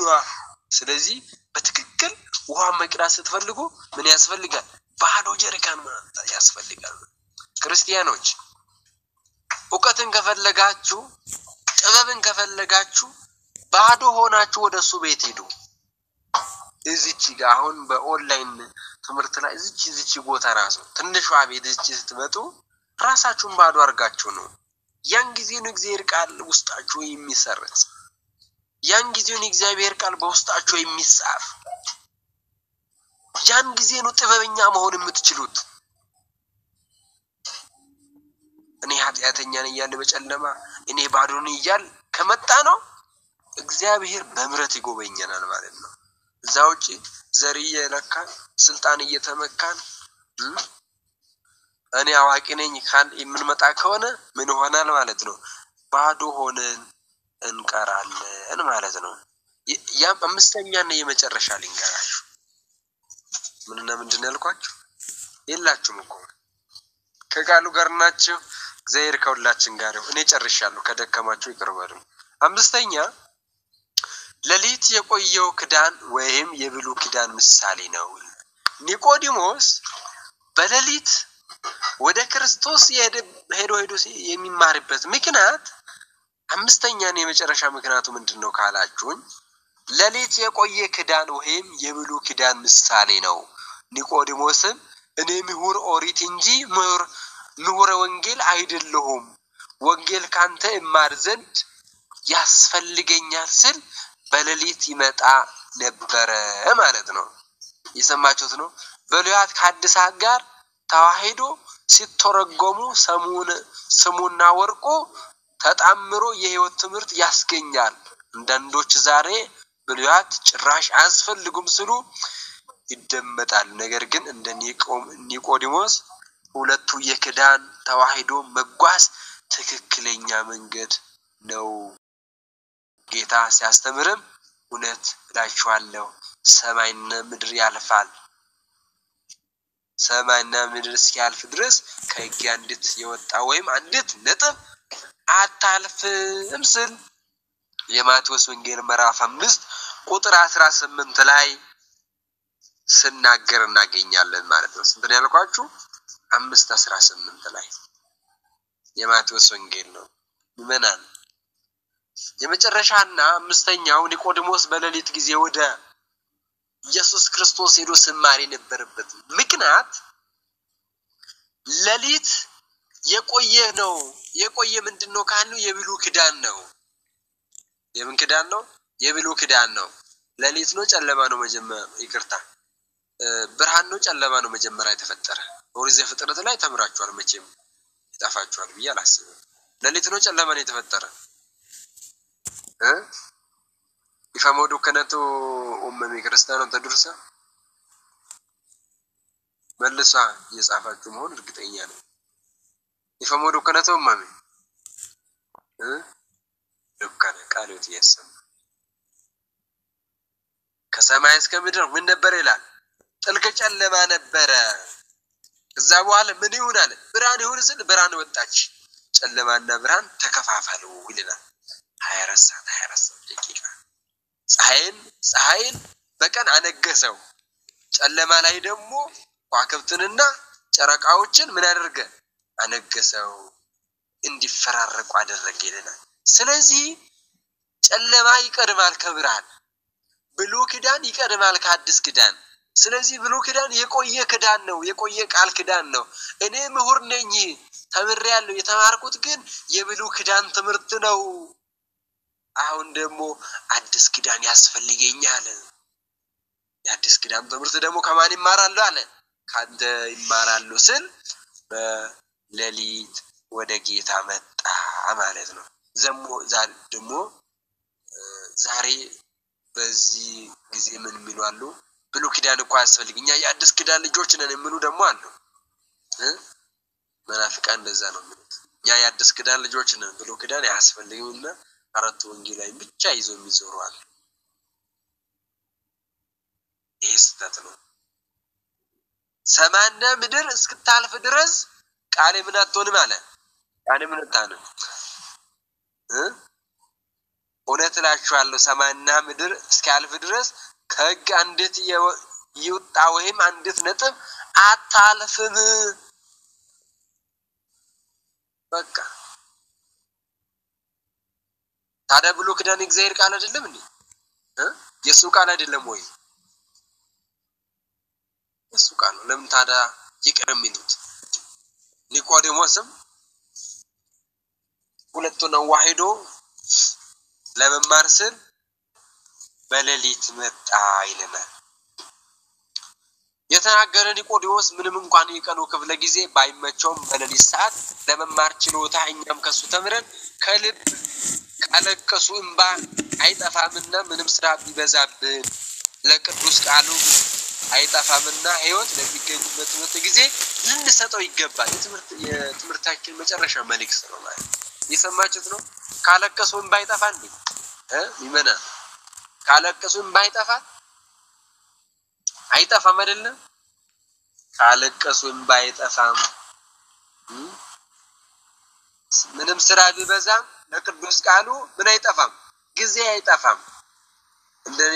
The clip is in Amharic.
ነው ስለዚህ በትክክል ውሃ መቅዳት ስትፈልጉ ምን ያስፈልጋል ባዶ ጀሪካን ያስፈልጋል ክርስቲያኖች ዕውቀትን ከፈለጋችሁ ጥበብን ከፈለጋችሁ ባዶ ሆናችሁ ወደሱ ቤት ሄዱ እዚች ጋር አሁን በኦንላይን ትምህርት ላይ እዚች ቦታ ራሱ ትንሿ ቤት እዚች ስትመጡ ራሳችሁን ባዶ አርጋችሁ ነው ያን ጊዜ ነው እግዚአብሔር ቃል ውስጣችሁ የሚሰርጽ ያን ጊዜ ነው እግዚአብሔር ቃል በውስጣችሁ የሚጻፍ ያን ጊዜ ነው ጥበበኛ መሆን የምትችሉት እኔ ኃጢአተኛ ነኝ ያለ በጨለማ እኔ ባዶ ነኝ ይያል ከመጣ ነው እግዚአብሔር በምህረት ይጎበኘናል ማለት ነው ዛውጪ ዘሪየ ለካ ስልጣን እየተመካን እኔ አዋቂ ነኝ ካል የምንመጣ ከሆነ ምን ሆናል ማለት ነው ባዶ ሆነን እንቀራለን ማለት ነው ያም አምስተኛና የመጨረሻ ልንገራችሁ ምንና ምንድነው ያልኳችሁ የላችሁም እኮ ከቃሉ ጋር ናችሁ እግዚአብሔር ከሁላችን ጋር ነው እኔ ጨርሻለሁ ከደከማችሁ ይቅርበሉ አምስተኛ ለሊት የቆየው ክዳን ወይም የብሉ ክዳን ምሳሌ ነው ኒቆዲሞስ በለሊት ወደ ክርስቶስ ሄዶ የሚማርበት ምክንያት አምስተኛና የመጨረሻ ምክንያቱ ምንድነው ካላችሁኝ ለሊት የቆየ ክዳን ወይም የብሉ ክዳን ምሳሌ ነው ኒቆዲሞስም እኔ ምሁር ኦሪት እንጂ ምሁር ወንጌል አይደለሁም ወንጌል ካንተ እማር ዘንድ ያስፈልገኛል ስል በለሊት ይመጣ ነበር ማለት ነው የሰማችሁት ነው በለያት ከአዲሳት ጋር ተዋሂዶ ሲተረጎሙ ስሙና ወርቁ ተጣምሮ የህይወት ትምህርት ያስገኛል እንደንዶች ዛሬ በለያት ጭራሽ አስፈልጉም ስሉ ይደመጣል ነገር ግን እንደ ኒቆዲሞስ ሁለቱ የክዳን ተዋሂዶ መጓዝ ትክክለኛ መንገድ ነው ጌታ ሲያስተምርም እውነት እላችኋለሁ ሰማይና ምድር ያልፋል ሰማይና ምድር ሲያልፍ ድረስ ከሕግ አንዲት የወጣ ወይም አንዲት ነጥብ አታልፍም ስል የማቴዎስ ወንጌል ምዕራፍ 5 ቁጥር 18 ላይ ስናገር እናገኛለን ማለት ነው ስንት ነው ያልኳችሁ 5:18 ላይ የማቴዎስ ወንጌል ነው ምናን የመጨረሻና አምስተኛው ኒቆዲሞስ በለሊት ጊዜ ወደ ኢየሱስ ክርስቶስ ሄዶ ስማሪ ነበርበት ምክንያት ለሊት የቆየ ምንድነው ካሉ የብሉ ክዳን ነው የምን ክዳን ነው የብሉ ክዳን ነው ለሊት ነው ጨለማ ነው መጀመሪያ ይቅርታ ብርሃን ነው ጨለማ ነው መጀመሪያ የተፈጠረ ኦሪት ዘፍጥረት ላይ ተምራችኋል መቼም ይጣፋችኋል ብዬ አላስብም ለሊት ነው ጨለማ ነው የተፈጠረ ይፈሞዱ ከነቱ ክርስቲያኖች ተድርሳ መልሳ የጻፋችሁ መሆን እርግጠኛ ነኝ ይፈሞዱ ከነቱ ልከነ ቃሉት ያሰማ ከሰማይ እስከ ምድር ምን ነበር ይላል ጥልቅ ጨለማ ነበር እዛ በኋላ ምን ይሆናል ብርሃን ይሁን ስል ብርሃን ወጣች ጨለማና ብርሃን ተከፋፈሉ ይላል 24 ደቂቃ ፀሐይን በቀን አነገሰው ጨለማ ላይ ደግሞ ቋክብትንና ጨረቃዎችን ምን አደረገ አነገሰው እንዲፈራረቁ አደረገ ይላል ስለዚህ ጨለማ ይቀድማል ከብርሃን ብሉ ክዳን ይቀድማል ከአዲስ ክዳን ስለዚህ ብሉ ክዳን የቆየ ክዳን ነው የቆየ ቃል ክዳን ነው እኔ ምሁር ነኝ ተምሬያለሁ የተማርኩት ግን የብሉ ክዳን ትምህርት ነው አሁን ደግሞ አዲስ ክዳን ያስፈልገኛል የአዲስ ክዳን ትምህርት ደግሞ ከማን ይማራሉ አለ ካንተ ይማራሉ ስል በሌሊት ወደ ጌታ መጣ ማለት ነው ደግሞ ዛሬ በዚህ ጊዜ ምን ሚሏሉ ብሉ ክዳን እንኳን ያስፈልግኛ የአዲስ ክዳን ልጆች ነን የሚሉ ደግሞ አሉ መናፍቃን እንደዛ ነው የሚሉት ያ የአዲስ ክዳን ልጆች ነን ብሉ ክዳን ያስፈልግና አራቱ ወንጌላዊ ብቻ ይዞ የሚዞሩ አሉ ይስተት ነው ሰማይና ምድር እስክታልፍ ድረስ ቃሌ ምን አትሆንም አለ ቃሌ ምን ታነ እውነት እላችኋለሁ ሰማይና ምድር እስኪያልፍ ድረስ ከሕግ አንዲት ይውጣ ወይም አንዲት ነጥብ አታልፍም። በቃ ታዲያ ብሉይ ኪዳን እግዚአብሔር ቃል አይደለም እንዴ? የሱ ቃል አይደለም ወይ? የሱ ቃል ነው። ለምን ታዲያ ይቅር የሚሉት? ኒቆዲሞስም ሁለቱን አዋህዶ ለመማር ስል በሌሊት መጣ ይለናል። የተናገረ ኒቆዲሞስ ምንም እንኳን የቀኑ ክፍለ ጊዜ ባይመቸውም በሌሊት ሰዓት ለመማር ችሎታ እኛም ከሱ ተምረን ከልብ ካለቀሱ እንባ አይጠፋምና ምንም ስራ ቢበዛብን ለቅዱስ ቃሉ አይጠፋምና ሕይወት ለሚገኝበት ትምህርት ጊዜ ልንሰጠው ይገባል። የትምህርታችን መጨረሻ መልእክት ነው ማለት የሰማችሁት ነው። ካለቀሱ እንባ አይጠፋም እንዴ? ይመና ካለቀሱ እንባ አይጠፋም አይደለም? ካለቀሱ እንባ አይጠፋም። ምንም ስራ ቢበዛም ለቅዱስ ቃሉ ምን አይጠፋም? ጊዜ አይጠፋም። እንደኔ